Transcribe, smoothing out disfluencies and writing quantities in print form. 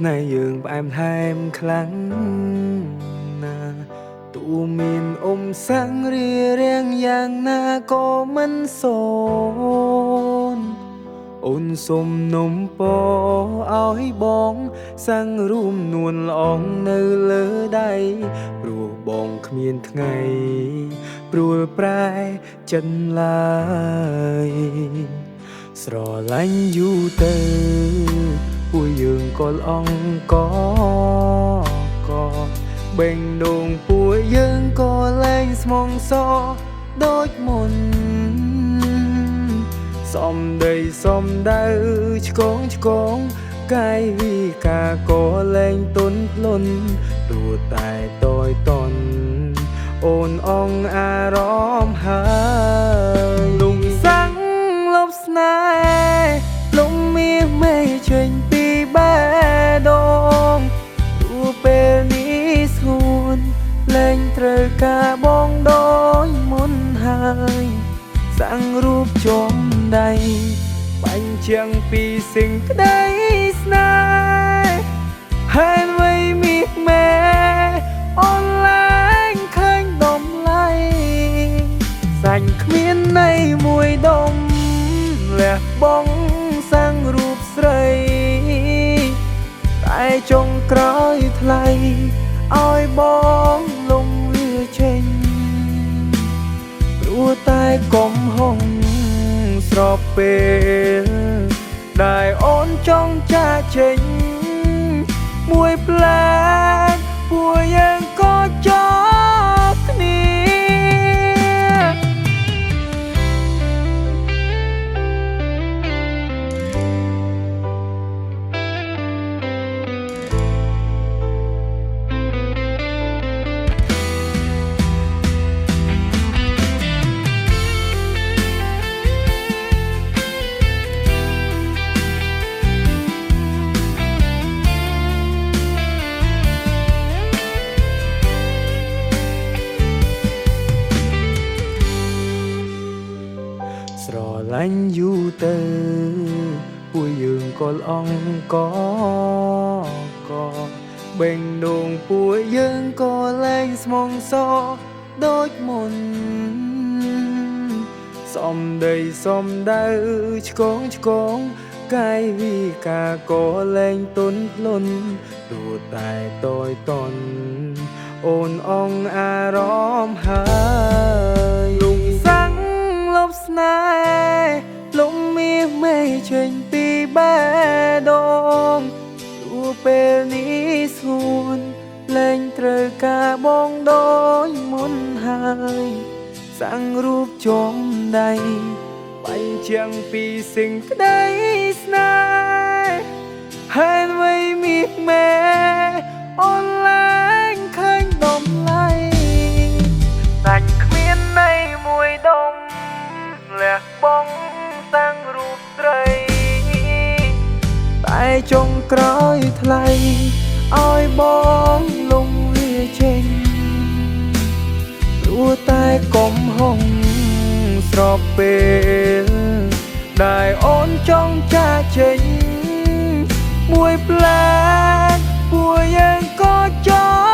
ស្នេហ៍យើងផ្អែមថែមខ្លាំងណាទូមានសាំងរៀបរៀងយ៉ាងណាក៏មិនសូនអូនសុំនំពរឲ្យបងសាំងរួមនួនល្អងនៅលើដៃព្រោះបងគ្មានថ្ងៃព្រួលប្រែចិត្តឡើយស្រឡាញ់យូរទៅពួកយើងក៏ល្អអង្គក៏បេងដូងពួកយើងក៏លែងស្មងសដូចមុនសំដីសំដៅឆ្កងកាយវិការក៏លែងទន់ភ្លន់ព្រោះតែតយតន់អូនអងអារម្មណ៍ហើយលំសាំងលប់ស្នេហ៍លំមាសមេចេញពីបេះដូងព្រោះពេលនេះស្ងួនលែងត្រូវការបងដូចមុនហើយសាំងរូបជុំដៃបាញ់ជាងពីសេចក្តីស្នេហ៍ហើយមិនមានមេអូនឡើងឃើញដំឡៃសាច់គ្មានន័យមួយដុំលះបង់សាំងរូបស្រីតែចុងក្រោយថ្លៃឲ្យបងលំវាចេញព្រោះតែកំហុងស្របពេលដែលអូនចង់ចាកចេញមួយផ្លែពួកយើងក៏ចប់គ្នាស្រឡាញ់យូរទៅពួកយើងក៏ល្អអង្គក៏បេងដូងពួកយើងក៏លែងស្មងសដូចមុនសំដីសំដៅឆ្កងកាយវិការក៏លែងទន់ភ្លន់ព្រោះតែតយតន់អូនអងអារម្មណ៍ហើយលំសាំងលប់ស្នេហ៍លំមាសមេចេញពីបេះដូងព្រោះពេលនេះស្ងួនលែងត្រូវការបងដូចមុនហើយសាំងរូបជុំដៃបាញ់ជាងពីសេចក្តីស្នេហ៍ហើយមិនមានមេអូនឡើងឃើញដំឡៃសាច់គ្មានន័យមួយដុំលះបង់សាំងរូបស្រីតែចុងក្រោយថ្លៃឲ្យបងលំវាចេញព្រោះតែកំហុងស្របពេលដែលអូនចង់ចាកចេញមួយផ្លែពួកយើងក៏ចប់